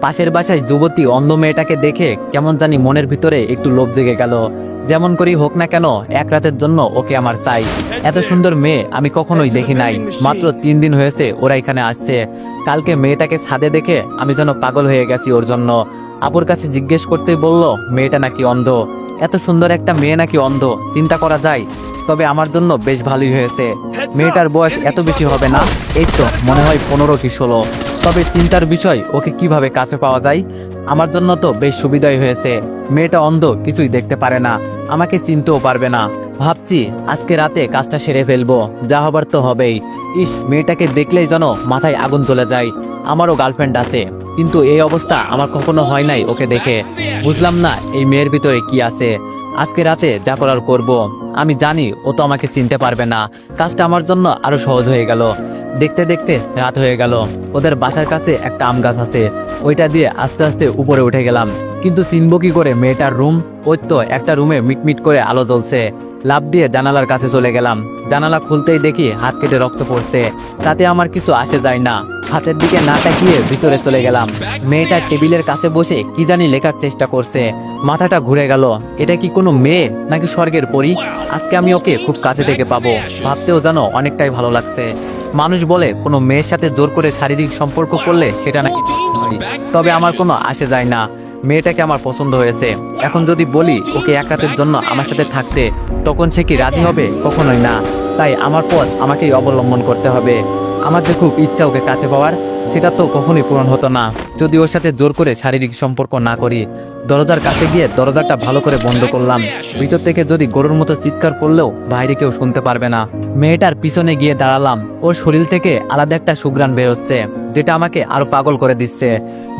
পাশের বাসায় যুবতী অন্ধ মেয়েটাকে দেখে কেমন জানি মনের ভিতরে একটু লোভ জেগে গেল। যেমন করেই হোক না কেন এক রাতের জন্য ওকে আমার চাই। এত সুন্দর মেয়ে আমি কখনোই দেখি নাই। মাত্র 3 দিন হয়েছে ওরা এখানে আসছে। কালকে মেয়েটাকে ছাদে দেখে আমি যেন পাগল হয়ে গেছি ওর জন্য। আপুর কাছে জিজ্ঞেস করতেই বলল মেয়েটা নাকি অন্ধ। এত সুন্দর একটা মেয়ে নাকি অন্ধ, চিন্তা করা যায়। তবে আমার জন্য বেশ ভালোই হয়েছে। মেয়েটার বয়স এত বেশি হবে না, এই তো মনে হয় 15 কি 16। তবে চিন্তার বিষয় ওকে কিভাবে কাছে পাওয়া যায়। আমার জন্য তো বেশ সুবিধাই হয়েছে। মেয়েটা অন্ধ, কিছুই দেখতে পারে না, আমাকে চিনতেও পারবে না। ভাবছি আজকে রাতে কাজটা সেরে ফেলবো, যা হবার তো হবেই। ইস, মেয়েটাকে দেখলেই যেন মাথায় আগুন জ্বলে যায়। আমারও গার্লফ্রেন্ড আছে, কিন্তু এই অবস্থা আমার কখনো হয় নাই ওকে দেখে। বুঝলাম না এই মেয়ের ভিতরে কি আছে। আজকে রাতে যা করার করব। আমি জানি ও তো আমাকে চিনতে পারবে না। কাজটা আমার জন্য আরো সহজ হয়ে গেল। দেখতে দেখতে রাত হয়ে গেল। ওদের বাসার কাছে একটা আম গাছ আছে, ওইটা দিয়ে আস্তে আস্তে উপরে উঠে গেলাম। কিন্তু চিনব কি করে মেয়েটার রুম? ওই তো একটা রুমে মিটমিট করে আলো জ্বলছে। লাফ দিয়ে জানালার কাছে চলে গেলাম। জানালা খুলতেই দেখি হাত কেটে রক্ত পড়ছে। তাতে আমার কিছু আসে যায় না। হাতের দিকে না তাকিয়ে ভিতরে চলে গেলাম। মেয়েটা টেবিলের কাছে বসে কি জানি লেখার চেষ্টা করছে। মাথাটা ঘুরে গেল। এটা কি কোনো মেয়ে নাকি স্বর্গের পরী? আজকে আমি ওকে খুব কাছে থেকে পাবো। ভাবতেও যেন অনেকটাই ভালো লাগছে। মানুষ বলে কোনো মেয়ের সাথে জোর করে শারীরিক সম্পর্ক করলে সেটা নাকি হয়। তবে আমার কোনো আসে যায় না। মেয়েটাকে আমার পছন্দ হয়েছে। এখন যদি বলি ওকে এক রাতের জন্য আমার সাথে থাকতে, তখন সে কি রাজি হবে? কখনোই না। তাই আমার পথ আমাকেই অবলম্বন করতে হবে। আমার যে খুব ইচ্ছা ওকে কাছে পাওয়ার, সেটা তো কখনোই পূরণ হতো না যদি ওর সাথে জোর করে শারীরিক সম্পর্ক না করি। দরজার কাছে গিয়ে দরজাটা ভালো করে বন্ধ করলাম। ভিতর থেকে যদি গরুর মতো চিৎকার করলেও বাইরে কেউ শুনতে পারবে না। মেয়েটার পিছনে গিয়ে দাঁড়ালাম। ওর শরীর থেকে আলাদা একটা সুঘ্রাণ বেরোচ্ছে, যেটা আমাকে আরো পাগল করে দিচ্ছে।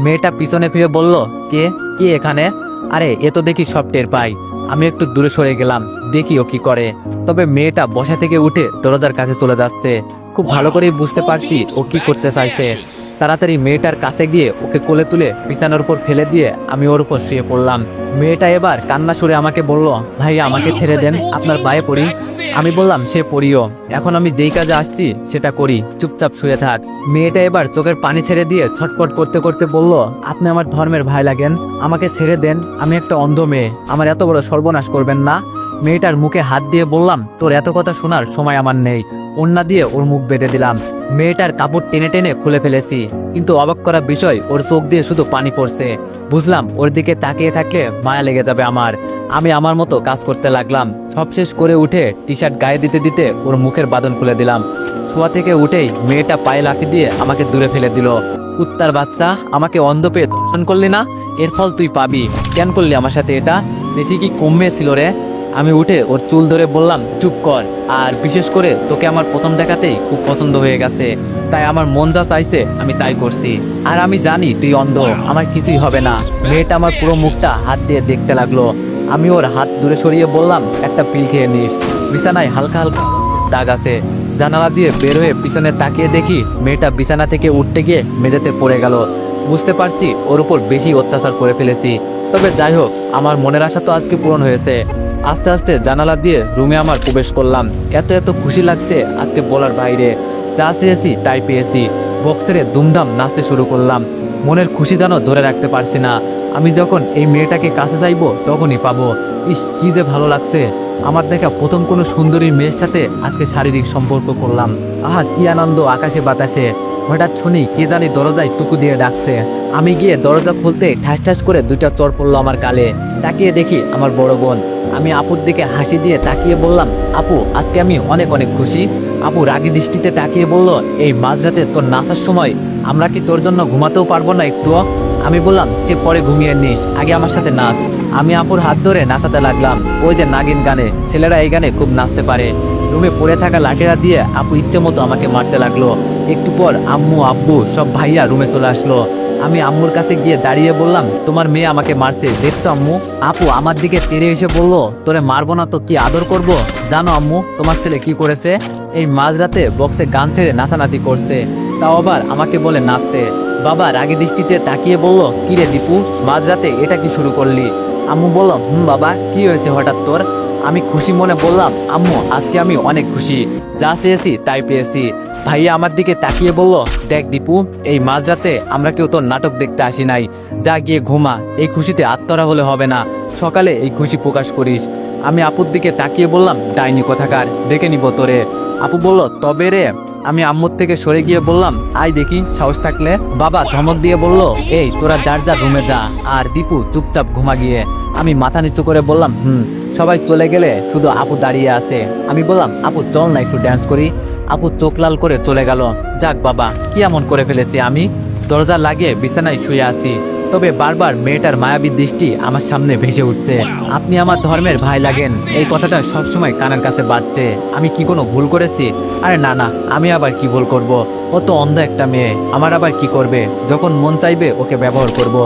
মেয়েটা পিছনে ফিরে বলল, কে কে এখানে? আরে এ তো দেখি সব টের পাই। আমি একটু দূরে সরে গেলাম, দেখি ও কি করে। তবে মেয়েটা বসা থেকে উঠে দরজার কাছে চলে যাচ্ছে। খুব ভালো করেই বুঝতে পারছি ও কি করতে চাইছে। তাড়াতাড়ি মেয়েটার কাছে গিয়ে ওকে কোলে তুলে বিছানার উপর ফেলে দিয়ে আমি ওর উপর শুয়ে পড়লাম। মেয়েটা এবার কান্না সুরে আমাকে বলল, ভাই আমাকে ছেড়ে দেন, আপনার পায়ে পড়ি। আমি বললাম সে পড়িও, এখন আমি যেই কাজে আসছি সেটা করি, চুপচাপ শুয়ে থাক। মেয়েটা এবার চোখের পানি ছেড়ে দিয়ে ছটফট করতে করতে বলল, আপনি আমার ধর্মের ভাই লাগেন, আমাকে ছেড়ে দেন, আমি একটা অন্ধ মেয়ে, আমার এত বড় সর্বনাশ করবেন না। মেয়েটার মুখে হাত দিয়ে বললাম, তোর এত কথা শোনার সময় আমার নেই। ওড়না দিয়ে ওর মুখ বেঁধে দিলাম। মেয়েটার কাপড় টেনে টেনে খুলে ফেলেছি, কিন্তু অবাক করা বিষয় ওর চোখ দিয়ে শুধু পানি পড়ছে। বুঝলাম ওর দিকে তাকিয়ে থাকলে মায়া লেগে যাবে আমার। আমি আমার মতো কাজ করতে লাগলাম। সব শেষ করে উঠে টি শার্ট গায়ে দিতে দিতে ওর মুখের বাঁধন খুলে দিলাম। শোয়া থেকে উঠেই মেয়েটা পায়ে লাথি দিয়ে আমাকে দূরে ফেলে দিল। কুত্তার বাচ্চা, আমাকে অন্ধ পেয়ে দর্শন করলি না? এর ফল তুই পাবি। কেন করলি আমার সাথে এটা? বেশি কি কমে ছিল রে? আমি উঠে ওর চুল ধরে বললাম, চুপ কর। আর বিশেষ করে তোকে আমার প্রথম দেখাতেই খুব পছন্দ হয়ে গেছে, তাই আমার মন যা চাইছে আমি তাই করছি। আর আমি জানি তুই অন্ধ, আমার কিছুই হবে না। মেয়েটা আমার পুরো মুখটা হাত দিয়ে দেখতে লাগলো। আমি ওর হাত দূরে সরিয়ে বললাম, একটা পিল খেয়ে নিস। বিছানায় হালকা হালকা দাগ আছে। জানালা দিয়ে বের হয়ে পিছনে তাকিয়ে দেখি মেয়েটা বিছানা থেকে উঠতে গিয়ে মেঝেতে পড়ে গেল। বুঝতে পারছি ওর উপর বেশি অত্যাচার করে ফেলেছি। তবে যাই হোক, আমার মনের আশা তো আজকে পূরণ হয়েছে। আস্তে আস্তে জানালা দিয়ে রুমে আমার প্রবেশ করলাম। এত এত খুশি লাগছে আজকে বলার বাইরে। যা চেয়েছি তাই পেয়েছি। বক্সেরে দুমদাম নাচতে শুরু করলাম। মনের খুশি যেন ধরে রাখতে পারছি না। আমি যখন এই মেয়েটাকে কাছে চাইবো তখনই পাবো। ইস, কি যে ভালো লাগছে। আমার দেখা প্রথম কোনো সুন্দরী মেয়ের সাথে আজকে শারীরিক সম্পর্ক করলাম। আহা, কি আনন্দ আকাশে বাতাসে। হঠাৎ শুনি কে জানি দরজায় টুকু দিয়ে ডাকছে। আমি গিয়ে দরজা খুলতে ঠাস ঠাস করে 2টা চর পড়লো আমার গালে। তাকিয়ে দেখি আমার বড় বোন। আমি আপুর দিকে হাসি দিয়ে তাকিয়ে বললাম, আপু আজকে আমি অনেক অনেক খুশি। আপু রাগী দৃষ্টিতে তাকিয়ে বলল, এই মাঝরাতে তোর নাচার সময় আমরা কি তোর জন্য ঘুমাতেও পারবো না একটুও? আমি বললাম, যে পরে ঘুমিয়ে নিস, আগে আমার সাথে নাচ। আমি আপুর হাত ধরে নাচাতে লাগলাম। ওই যে নাগিন গানে, ছেলেরা এই গানে খুব নাচতে পারে। রুমে পড়ে থাকা লাঠিরা দিয়ে আপু ইচ্ছে মতো আমাকে মারতে লাগলো। একটু পর আম্মু আব্বু সব ভাইয়া রুমে চলে আসলো। আমি আম্মুর কাছে গিয়ে দাঁড়িয়ে বললাম, তোমার মেয়ে আমাকে মারছে, দেখছো আম্মু? আপু আমার দিকে তেড়ে এসে বলল, তোরে মারবো না তো কি আদর করব? জানো আম্মু তোমার ছেলে কি করেছে? এই মাঝরাতে বক্সে গান ছেড়ে নাচানাচি করছে, তাও আবার আমাকে বলে নাচতে। বাবা রাগী দৃষ্টিতে তাকিয়ে বলল, কি রে দীপু, মাঝরাতে এটা কি শুরু করলি? আম্মু বলল, বাবা কি হয়েছে হঠাৎ তোর? আমি খুশি মনে বললাম, আম্মু আজকে আমি অনেক খুশি। যা চেয়েছি তাই পেয়েছি। ভাইয়া আমার দিকে তাকিয়ে বলল, দেখ দীপু, এই মাঝরাতে আমরা কেউ তোর নাটক দেখতে আসি নাই, যা গিয়ে ঘুমা, এই খুশিতে আত্মরা হলে হবে না, সকালে এই খুশি প্রকাশ করিস। আমি আপুর দিকে তাকিয়ে বললাম, ডাইনি কোথাকার, ডেকে নিব তোরে। আপু বলল, তবে রে। আমি আম্মুর থেকে সরে গিয়ে বললাম, আয় দেখি সাহস থাকলে। বাবা ধমক দিয়ে বলল, এই তোরা যার যার রুমে যা, আর দীপু চুপচাপ ঘুমা গিয়ে। আমি মাথা নিচু করে বললাম, সবাই চলে গেলে শুধু আপু দাঁড়িয়ে আছে। আমি বললাম, আপু চল না একটু ড্যান্স করি। আপু চোখ লাল করে চলে গেল। যাক বাবা, কি এমন করে ফেলেছি আমি? দরজা লাগিয়ে বিছানায় শুয়ে আছি, তবে বারবার মেয়েটার মায়াবী দৃষ্টি আমার সামনে ভেসে উঠছে। আপনি আমার ধর্মের ভাই লাগেন, এই কথাটা সবসময় কানের কাছে বাজছে। আমি কি কোনো ভুল করেছি? আরে না না, আমি আবার কি ভুল করব? ও তো অন্ধ একটা মেয়ে, আমার আবার কি করবে? যখন মন চাইবে ওকে ব্যবহার করব।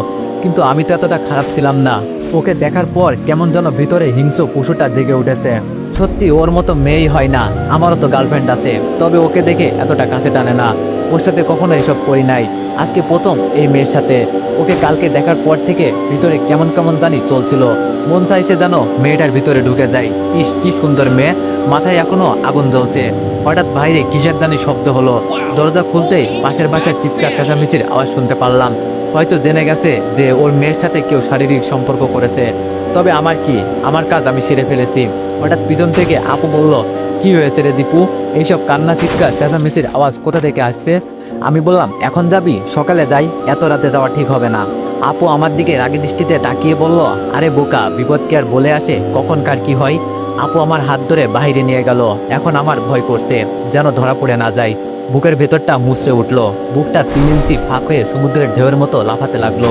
কিন্তু আমি তো এতটা খারাপ ছিলাম না। ওকে দেখার পর কেমন যেন ভিতরে হিংস্র পশুটা জেগে উঠেছে। সত্যি ওর মতো মেয়েই হয় না। আমারও তো গার্লফ্রেন্ড আছে, তবে ওকে দেখে এতটা কাছে টানে না। ওর সাথে কখনো এসব করি নাই, আজকে প্রথম এই মেয়ের সাথে। ওকে কালকে দেখার পর থেকে ভিতরে কেমন কেমন জানি চলছিল। মন চাইছে যেন মেয়েটার ভিতরে ঢুকে যায়। ইস, কি সুন্দর মেয়ে, মাথায় এখনো আগুন জ্বলছে। হঠাৎ বাইরে কিসের জানি শব্দ হলো। দরজা খুলতেই পাশের বাসায় চিৎকার চেঁচামেচির আওয়াজ শুনতে পারলাম। হয়তো জেনে গেছে যে ওর মেয়ের সাথে কেউ শারীরিক সম্পর্ক করেছে। তবে আমার কি, আমার কাজ আমি সেরে ফেলেছি। হঠাৎ পিছন থেকে আপু বলল, কি হয়েছে রে দীপু? এইসব কান্না চিৎকার চেঁচামেচির আওয়াজ কোথা থেকে আসছে? আমি বললাম, এখন যাবি? সকালে যাই, এত রাতে যাওয়া ঠিক হবে না। আপু আমার দিকে রাগী দৃষ্টিতে তাকিয়ে বলল, আরে বোকা, বিপদ কি আর বলে আসে, কখন কার কি হয়? আপু আমার হাত ধরে বাইরে নিয়ে গেল। এখন আমার ভয় করছে যেন ধরা পড়ে না যায়। বুকের ভেতরটা মুচড়ে উঠলো, বুকটা 3 ইঞ্চি ফাঁক হয়ে সমুদ্রের ঢেউয়ের মতো লাফাতে লাগলো।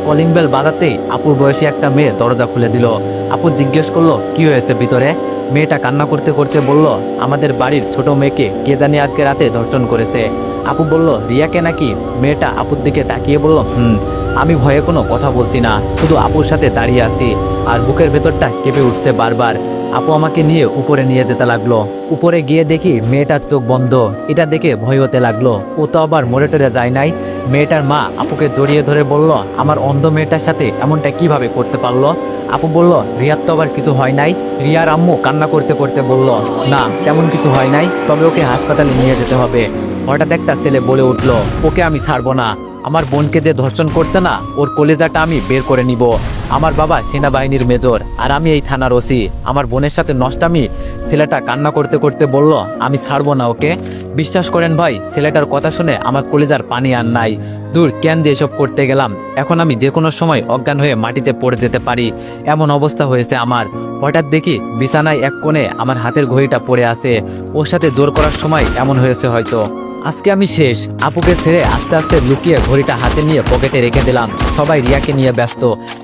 কলিং বেল বাজাতেই আপুর বয়সী একটা মেয়ে দরজা খুলে দিল। আপু জিজ্ঞেস করলো, কি হয়েছে ভিতরে? মেয়েটা কান্না করতে করতে বলল, আমাদের বাড়ির ছোট মেয়েকে কে জানি আজকে রাতে ধর্ষণ করেছে। আপু বলল, রিয়াকে নাকি? মেয়েটা আপুর দিকে তাকিয়ে বলল, আমি ভয়ে কোনো কথা বলছি না, শুধু আপুর সাথে দাঁড়িয়ে আছি, আর বুকের ভেতরটা কেঁপে উঠছে বারবার। আপু আমাকে নিয়ে উপরে নিয়ে যেতে লাগলো। উপরে গিয়ে দেখি মেয়েটার চোখ বন্ধ। এটা দেখে ভয় হতে লাগলো। ও তো আবার মরে টরে যায় নাই। মেয়েটার মা আপুকে জড়িয়ে ধরে বলল, আমার অন্ধ মেয়েটার সাথে এমনটা কিভাবে করতে পারলো? আপু বলল, রিয়ার তো আবার কিছু হয় নাই। রিয়ার আম্মু কান্না করতে করতে বলল, না তেমন কিছু হয় নাই, তবে ওকে হাসপাতালে নিয়ে যেতে হবে। হঠাৎ একটা ছেলে বলে উঠলো, ওকে আমি ছাড়বো না। আমার বোনকে যে ধর্ষণ করছে না, ওর কলেজাটা আমি বের করে নিব। আমার বাবা সেনাবাহিনীর মেজর, আর আমি এই থানার ওসি। আমার বোনের সাথে নষ্টামি। ছেলেটা কান্না করতে করতে বলল, আমি ছাড়বো না ওকে। বিশ্বাস করেন ভাই, ছেলেটার কথা শুনে আমার কলেজার পানি আর নাই। দূর, কেন দিয়ে এসব করতে গেলাম? এখন আমি যে কোনো সময় অজ্ঞান হয়ে মাটিতে পড়ে যেতে পারি, এমন অবস্থা হয়েছে আমার। হঠাৎ দেখি বিছানায় এক কোণে আমার হাতের ঘড়িটা পড়ে আছে। ওর সাথে জোর করার সময় এমন হয়েছে হয়তো। আজকে আমি শেষ। আপুকে ছেড়ে আস্তে আস্তে লুকিয়ে ঘড়িটা হাতে নিয়ে পকেটে রেখে দিলাম। সবাই রিয়াকে নিয়ে ব্যস্ত,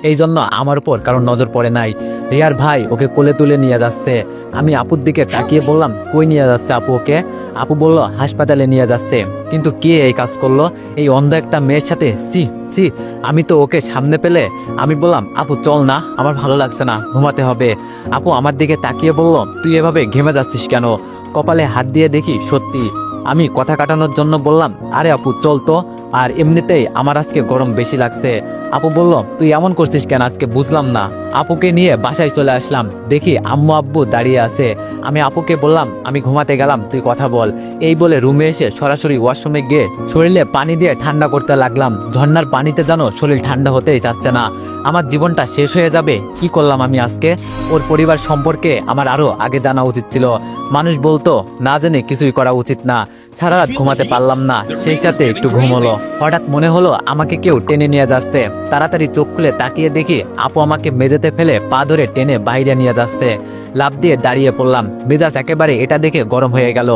এই জন্য আমার উপর কারণ নজর পড়ে নাই। রিয়ার ভাই ওকে কোলে তুলে নিয়ে যাচ্ছে। আমি আপুর দিকে তাকিয়ে বললাম, কই নিয়ে যাচ্ছে আপু ওকে? আপু বলল, হাসপাতালে নিয়ে যাচ্ছে। কিন্তু কে এই কাজ করলো? এই অন্ধ একটা মেয়ের সাথে? সি সি, আমি তো ওকে সামনে পেলে। আমি বললাম, আপু চল না, আমার ভালো লাগছে না, ঘুমাতে হবে। আপু আমার দিকে তাকিয়ে বলল, তুই এভাবে ঘেমে যাচ্ছিস কেন? কপালে হাত দিয়ে দেখি সত্যি। আমি কথা কাটানোর জন্য বললাম, আরে আপু চল তো, আর এমনিতেই আমার আজকে গরম বেশি লাগছে। আপু বলল, তুই এমন করছিস কেন আজকে, বুঝলাম না। আপুকে নিয়ে বাসায় চলে আসলাম। দেখি আম্মু আব্বু দাঁড়িয়ে আছে। আমি আপুকে বললাম, আমি ঘুমাতে গেলাম, তুই কথা বল। এই বলে রুমে এসে সরাসরি ওয়াশরুমে গিয়ে শরীরে পানি দিয়ে ঠান্ডা করতে লাগলাম। ঝর্ণার পানিতে যেন শরীর ঠান্ডা হতেই চাচ্ছে না। আমার জীবনটা শেষ হয়ে যাবে। কি করলাম আমি আজকে? ওর পরিবার সম্পর্কে আমার আরো আগে জানা উচিত ছিল। মানুষ বলতো, না জেনে কিছুই করা উচিত না। সারা রাত ঘুমাতে পারলাম না, সেই সাথে একটু ঘুম হলো। হঠাৎ মনে হলো আমাকে কেউ টেনে নিয়ে যাচ্ছে। তাড়াতাড়ি চোখ খুলে তাকিয়ে দেখি আপু আমাকে মেঝেতে ফেলে পা ধরে টেনে বাইরে নিয়ে যাচ্ছে। লাফ দিয়ে দাঁড়িয়ে পড়লাম। মেজাজ একেবারে এটা দেখে গরম হয়ে গেল।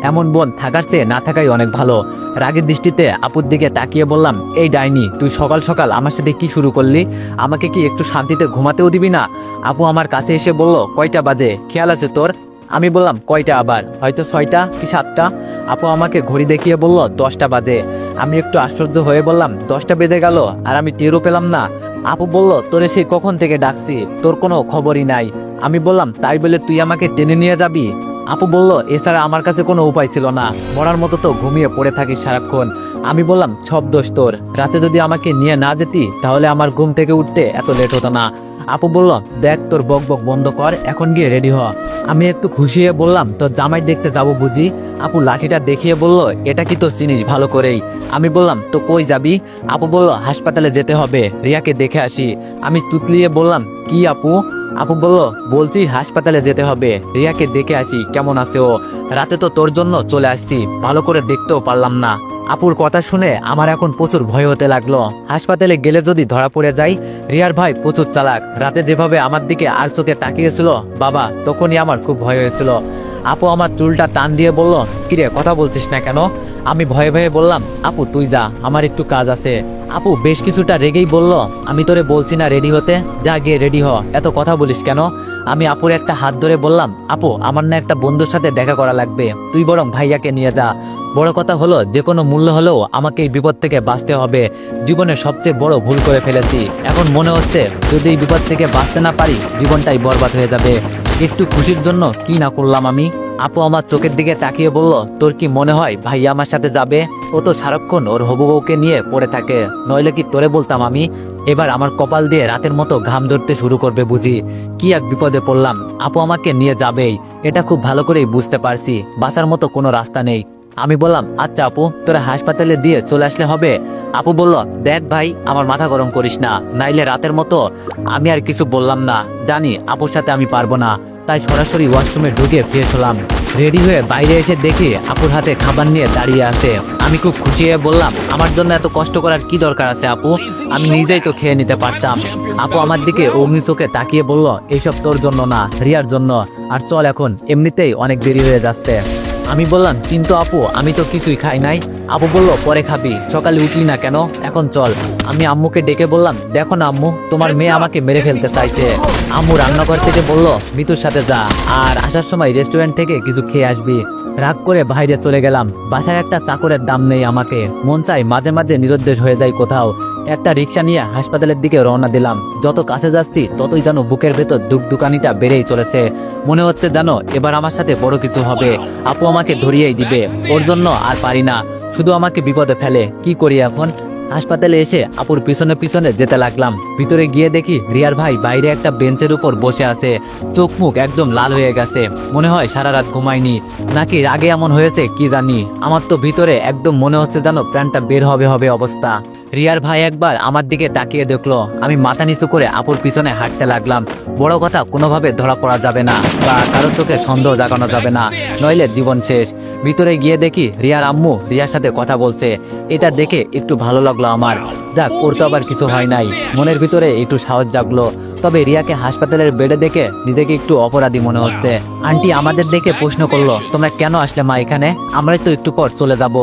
এমন বোন থাকার চেয়ে না থাকাই অনেক ভালো। রাগের দৃষ্টিতে আপুর দিকে তাকিয়ে বললাম, এই ডাইনি, তুই সকাল সকাল আমার সাথে কি শুরু করলি? আমাকে কি একটু শান্তিতে ঘুমাতেও দিবি না? আপু আমার কাছে এসে বলল, কয়টা বাজে, খেয়াল আছে তোর? আমি বললাম, কয়টা আবার? হয়তো 6টা কি 7টা। আপু আমাকে ঘড়ি দেখিয়ে বলল, 10টা বাজে। আমি একটু আশ্চর্য হয়ে বললাম, 10টা বেজে গেল আর আমি টেরও পেলাম না? আপু বলল, তোরে সেই কখন থেকে ডাকছি, তোর কোনো খবরই নাই। আমি বললাম, তাই বলে তুই আমাকে টেনে নিয়ে যাবি? আপু বলল, এছাড়া আমার কাছে কোনো উপায় ছিল না, মরার মতো তো ঘুমিয়ে পড়ে থাকিস সারাক্ষণ। আমি বললাম, সব দোষ তোর। রাতে যদি আমাকে নিয়ে না যেতি তাহলে আমার ঘুম থেকে উঠতে এত লেট হতো না। আপু বলল, দেখ তোর বক বক বন্ধ কর, এখন গিয়ে রেডি হ। আমি একটু খুশি হয়ে বললাম, তোর জামাই দেখতে যাবো বুঝি? আপু লাঠিটা দেখিয়ে বলল, এটা কি তোর চিনিস ভালো করেই? আমি বললাম, তো কই যাবি? আপু বলল, হাসপাতালে যেতে হবে, রিয়াকে দেখে আসি। আমি তুতলিয়ে বললাম, কি আপু? আপু বলল, বলছি হাসপাতালে যেতে হবে, রিয়াকে দেখে আসি কেমন আছে ও। রাতে তো তোর জন্য চলে আসছি, ভালো করে দেখতেও পারলাম না। আপুর কথা শুনে আমার এখন প্রচুর ভয় হতে লাগলো। হাসপাতালে গেলে যদি ধরা পড়ে যাই। রিয়ার ভাই প্রচুর চালাক, রাতে যেভাবে আমার দিকে আর চোখে তাকিয়েছিল বাবা, তখনই আমার খুব ভয় হয়েছিল। আপু আমার চুলটা টান দিয়ে বলল, কিরে কথা বলছিস না কেন? আমি ভয়ে ভয়ে বললাম, আপু তুই যা, আমার একটু কাজ আছে। আপু বেশ কিছুটা রেগেই বলল, আমি তোরে বলছি না রেডি হতে, যা গিয়ে রেডি হ, এত কথা বলিস কেন? আমি আপুর একটা হাত ধরে বললাম, আপু আমার না একটা বন্ধুর সাথে দেখা করা লাগবে, তুই বরং ভাইয়াকে নিয়ে যা। বড় কথা হলো, যে কোনো মূল্য হলেও আমাকে এই বিপদ থেকে বাঁচতে হবে। জীবনে সবচেয়ে বড় ভুল করে ফেলেছি, এখন মনে হচ্ছে যদি এই বিপদ থেকে বাঁচতে না পারি জীবনটাই বরবাদ হয়ে যাবে। একটু খুশির জন্য কি না করলাম আমি। আপু আমার চোখের দিকে তাকিয়ে বলল, তোর কি মনে হয় ভাইয়া আমার সাথে যাবে? ও তো সারাক্ষণ ওর হবু বউকে নিয়ে পড়ে থাকে, নইলে কি তোরে বলতাম আমি? এবার আমার কপাল দিয়ে রাতের মতো ঘাম ধরতে শুরু করবে বুঝি। কি এক বিপদে পড়লাম, আপু আমাকে নিয়ে যাবেই, এটা খুব ভালো করেই বুঝতে পারছি, বাঁচার মতো কোনো রাস্তা নেই। আমি বললাম, আচ্ছা আপু তোরা হাসপাতালে দিয়ে চলে আসলে হবে। আপু বলল, দেখ ভাই আমার মাথা গরম করিস না, নাইলে রাতের মতো। আমি আর কিছু বললাম না, জানি আপুর সাথে আমি পারবো না, তাই সরাসরি ওয়াশরুমে ঢুকে ফ্রেশ হলাম। রেডি হয়ে বাইরে এসে দেখি আপুর হাতে খাবার নিয়ে দাঁড়িয়ে আছে। আমি খুব খুশি হয়ে বললাম, আমার জন্য এত কষ্ট করার কি দরকার আছে আপু, আমি নিজেই তো খেয়ে নিতে পারতাম। আপু আমার দিকে অগ্নি চোখে তাকিয়ে বলল, এইসব তোর জন্য না, রিয়ার জন্য, আর চল এখন, এমনিতেই অনেক দেরি হয়ে যাচ্ছে। আমি বললাম, কিন্তু আপু আমি তো কিছুই খাই নাই। আপু বলল, পরে খাবি, সকালে উঠলি না কেন, এখন চল। আমি আম্মুকে ডেকে বললাম, দেখো না আম্মু, তোমার মেয়ে আমাকে মেরে ফেলতে চাইছে। আম্মু রান্নাঘর থেকে বলল, মিতুর সাথে যা, আর আসার সময় রেস্টুরেন্ট থেকে কিছু খেয়ে আসবি। রাগ করে বাইরে চলে গেলাম। বাসায় একটা চাকরের দাম নেই আমাকে, মন চাই মাঝে মাঝে নিরুদ্দেশ হয়ে যায় কোথাও। একটা রিক্সা নিয়ে হাসপাতালের দিকে রওনা দিলাম। যত কাছে যাচ্ছি ততই যেন বুকের ভেতর দুকানিটা বেড়েই চলেছে। মনে হচ্ছে যেন এবার আমার সাথে বড় কিছু হবে, আপু আমাকে ধরিয়েই দিবে, ওর জন্য আর পারি না, শুধু আমাকে বিপদে ফেলে। কি করি এখন? হাসপাতালে এসে আপুর পিছনে পিছনে যেতে লাগলাম। ভিতরে গিয়ে দেখি রিয়ার ভাই বাইরে একটা বেঞ্চের উপর বসে আছে, চোখ মুখ একদম লাল হয়ে গেছে, মনে হয় সারা রাত ঘুমায়নি, নাকি রাগে এমন হয়েছে কি জানি। আমার তো ভিতরে একদম মনে হচ্ছে যেন প্রাণটা বের হবে হবে অবস্থা। রিয়ার ভাই একবার আমার দিকে তাকিয়ে দেখলো, আমি মাথা নিচু করে আপুর পিছনে হাঁটতে লাগলাম। বড় কথা, কোনোভাবে ধরা পড়া যাবে না বা কারো চোখে সন্দেহ জাগানো যাবে না, নইলে জীবন শেষ। ভিতরে গিয়ে দেখি রিয়ার আম্মু রিয়ার সাথে কথা বলছে। এটা দেখে একটু ভালো লাগলো আমার, যাক ওর তো আবার কিছু হয় নাই, মনের ভিতরে একটু সাহস জাগলো। তবে রিয়াকে হাসপাতালের বেডে দেখে নিজেকে একটু অপরাধী মনে হচ্ছে। আন্টি আমাদের দেখে প্রশ্ন করলো, তোমরা কেন আসলে মা এখানে? আমরাই তো একটু পর চলে যাব।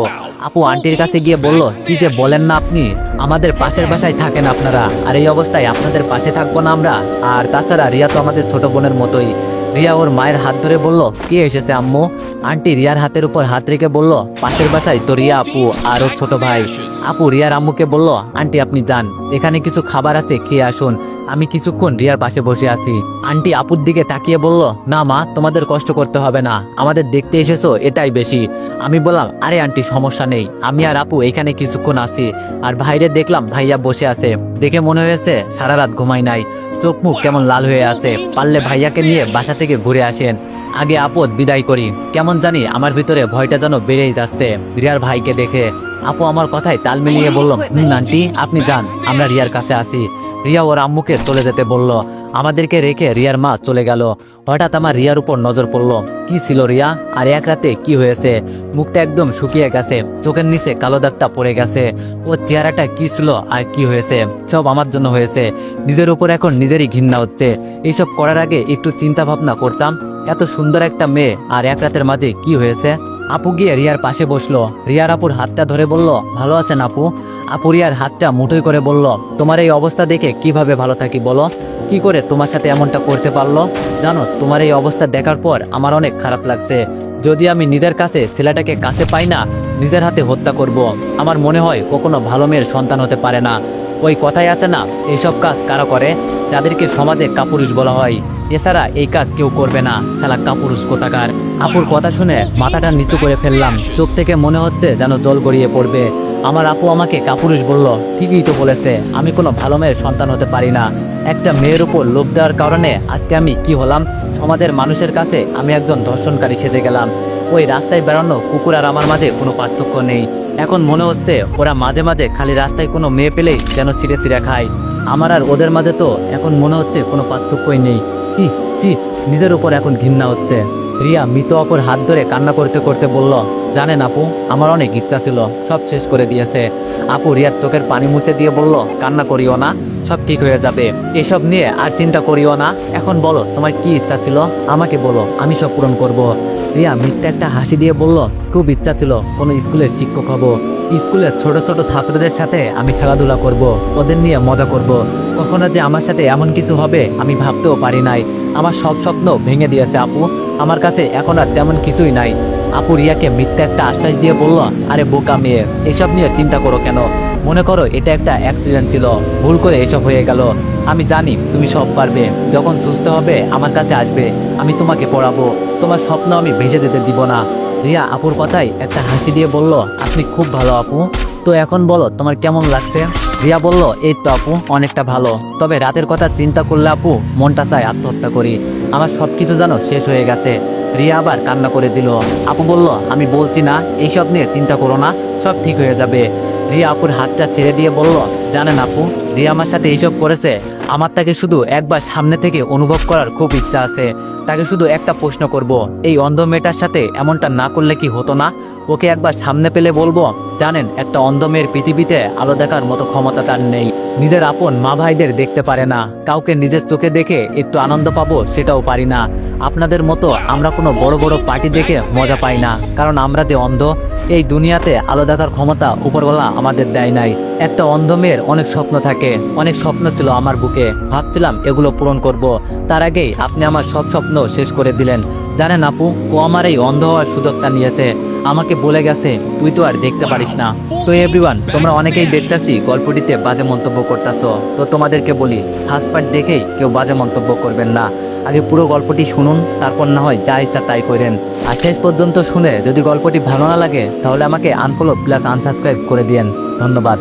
আপু আন্টির কাছে গিয়ে বলল, কি যে বলেন না আপনি, আমাদের পাশের বাসায় থাকেন আপনারা, আর এই অবস্থায় আপনাদের পাশে থাকবো না আমরা? আর তাছাড়া রিয়া তো আমাদের ছোট বোনের মতোই। রিয়া ওর মায়ের হাত ধরে বলল, কে এসেছে আম্মু? আন্টি রিয়ার হাতের উপর হাত রেখে বলল, পাশের বাসায় তো রিয়া আপু আর ওর ছোট ভাই। আপু রিয়ার আম্মুকে বলল, আন্টি আপনি যান, এখানে কিছু খাবার আছে খেয়ে আসুন, আমি কিছুক্ষণ রিয়ার পাশে বসে আছি। আন্টি আপুর দিকে তাকিয়ে বলল, না মা তোমাদের কষ্ট করতে হবে না, আমাদের দেখতে এসেছো এটাই বেশি। আমি বললাম, আরে আন্টি সমস্যা নেই, আমি আর আপু এখানে কিছুক্ষণ আছি। আর বাইরে দেখলাম ভাইয়া বসে আছে, দেখে মনে হয়েছে সারা রাত ঘুমাই নাই, চোখ মুখ কেমন লাল হয়ে আছে, পারলে ভাইয়াকে নিয়ে বাসা থেকে ঘুরে আসেন, আগে আপদ বিদায় করি। কেমন জানি আমার ভিতরে ভয়টা যেন বেড়েই যাচ্ছে রিয়ার ভাইকে দেখে। আপু আমার কথায় তাল মিলিয়ে বলল, আন্টি আপনি যান, আমরা রিয়ার কাছে আসি। রিয়া ওর আম্মুকে চলে যেতে বলল। আমাদেরকে রেখে রিয়ার মা চলে গেল। হঠাৎ আমার রিয়ার উপর নজর পড়লো। কি ছিল রিয়া, আর এক রাতে কি হয়েছে? মুখটা একদম শুকিয়ে গেছে, চোখের নিচে কালো দাগটা পড়ে গেছে। ওর চেহারাটা কি ছিল আর কি হয়েছে? সব আমার জন্য হয়েছে। নিজের উপর এখন নিজেরই ঘৃণা হচ্ছে। এইসব করার আগে একটু চিন্তা ভাবনা করতাম। এত সুন্দর একটা মেয়ে, আর এক রাতের মাঝে কি হয়েছে? আপু গিয়ে রিয়ার পাশে বসলো। রিয়ার আপুর হাতটা ধরে বলল, ভালো আছেন আপু? আপু রিয়ার হাতটা মুঠোই করে বলল, তোমার এই অবস্থা দেখে কিভাবে ভালো থাকি বলো? কি করে তোমার সাথে এমনটা করতে পারলো? জানো, তোমার এই অবস্থা দেখার পর আমার অনেক খারাপ লাগছে। যদি আমি নিজের কাছে ছেলেটাকে কাছে পাই না, নিজের হাতে হত্যা করব। আমার মনে হয় কখনো ভালো মেয়ের সন্তান হতে পারে না। ওই কথাই আছে না, এইসব কাজ কারা করে? যাদেরকে সমাজে কাপুরুষ বলা হয়। এছাড়া এই কাজ কেউ করবে না, শালা কাপুরুষ কোথাকার। আপুর কথা শুনে মাথাটা নিচু করে ফেললাম। চোখ থেকে মনে হচ্ছে যেন জল গড়িয়ে পড়বে। আমার আপু আমাকে কাপুরুষ বলল। ঠিকই তো বলেছে, আমি কোনো ভালো মেয়ের সন্তান হতে পারি না। একটা মেয়ের উপর লোভ দেওয়ার কারণে আজকে আমি কি হলাম, সমাজের মানুষের কাছে আমি একজন ধর্ষণকারী সেজে গেলাম। ওই রাস্তায় বেড়ানো কুকুর আর আমার মাঝে কোনো পার্থক্য নেই। এখন মনে হচ্ছে ওরা মাঝে মাঝে খালি রাস্তায় কোনো মেয়ে পেলেই যেন ছিঁড়ে ছিঁড়ে খায়। আমার আর ওদের মাঝে তো এখন মনে হচ্ছে কোনো পার্থক্যই নেই। কি চি, নিজের উপর এখন ঘৃণা হচ্ছে। রিয়া মৃত অপর হাত ধরে কান্না করতে করতে বলল, জানেন আপু, আমার অনেক ইচ্ছা ছিল, সব শেষ করে দিয়েছে। আপু রিয়ার চোখের পানি মুছে দিয়ে বলল, কান্না করিও না, সব ঠিক হয়ে যাবে, এসব নিয়ে আর চিন্তা করিও না। এখন বলো তোমার কি ইচ্ছা ছিল, আমাকে বলো, আমি সব পূরণ করব। রিয়া মিথ্যা একটা হাসি দিয়ে বলল, খুব ইচ্ছা ছিল কোনো স্কুলের শিক্ষক হব। স্কুলের ছোট ছোট ছাত্রদের সাথে আমি খেলাধুলা করব, ওদের নিয়ে মজা করব। কখনো যে আমার সাথে এমন কিছু হবে আমি ভাবতেও পারি নাই। আমার সব স্বপ্ন ভেঙে দিয়েছে আপু, আমার কাছে এখন আর তেমন কিছুই নাই। আপু রিয়াকে মিথ্যা একটা আশ্বাস দিয়ে বলল, আরে বোকা মেয়ে, এসব নিয়ে চিন্তা করো কেন? মনে করো এটা একটা অ্যাক্সিডেন্ট ছিল, ভুল করে এসব হয়ে গেল। আমি জানি তুমি সব পারবে, যখন সুস্থ হবে আমার কাছে আসবে, আমি তোমাকে পড়াবো, তোমার স্বপ্ন আমি ভেসে যেতে দিব না। রিয়া আপুর কথায় একটা হাসি দিয়ে বলল, আপনি খুব ভালো আপু, তো এখন বলো তোমার কেমন লাগছে? রিয়া বলল, এই তো আপু অনেকটা ভালো, তবে রাতের কথা চিন্তা করলে আপু মনটা চায় আত্মহত্যা করি, আমার সব কিছু যেন শেষ হয়ে গেছে। রিয়া আবার কান্না করে দিল। আপু বলল, আমি বলছি না এইসব নিয়ে চিন্তা করো না, সব ঠিক হয়ে যাবে। রিয়া আপুর হাতটা ছেড়ে দিয়ে বলল, জানেন আপু, রিয়া আমার সাথে এইসব করেছে, আমার তাকে শুধু একবার সামনে থেকে অনুভব করার খুব ইচ্ছা আছে। তাকে শুধু একটা প্রশ্ন করব, এই অন্ধ মেয়েটার সাথে এমনটা না করলে কি হতো না? ওকে একবার সামনে পেলে বলবো, জানেন একটা অন্ধ মেয়ের পৃথিবীতে আলো দেখার মতো ক্ষমতা তার নেই, নিজের আপন মা ভাইদের দেখতে পারে না, কাউকে নিজের চোখে দেখে একটু আনন্দ পাবো সেটাও পারি না। আপনাদের মতো আমরা কোনো বড় বড় পার্টি দেখে মজা পাই না, কারণ আমরা যে অন্ধ, এই দুনিয়াতে আলো দেখার ক্ষমতা উপরওয়ালা আমাদের দেয় নাই। একটা অন্ধ মেয়ের অনেক স্বপ্ন থাকে, অনেক স্বপ্ন ছিল আমার বুকে, ভাবছিলাম এগুলো পূরণ করব। তার আগেই আপনি আমার সব স্বপ্ন শেষ করে দিলেন। জানেন আপু, ও আমার এই অন্ধ হওয়ার সুযোগটা নিয়েছে, আমাকে বলে গেছে তুই তো আর দেখতে পারিস না। তো এভরিওয়ান, তোমরা অনেকেই দেখতেছি গল্পটিতে বাজে মন্তব্য করতেছো, তো তোমাদেরকে বলি ফার্স্ট পার্ট দেখেই কেউ বাজে মন্তব্য করবেন না, আগে পুরো গল্পটি শুনুন, তারপর না হয় যা ইচ্ছা তাই করেন। আর শেষ পর্যন্ত শুনে যদি গল্পটি ভালো না লাগে তাহলে আমাকে আনফলো প্লাস আনসাবস্ক্রাইব করে দিয়েন। ধন্যবাদ।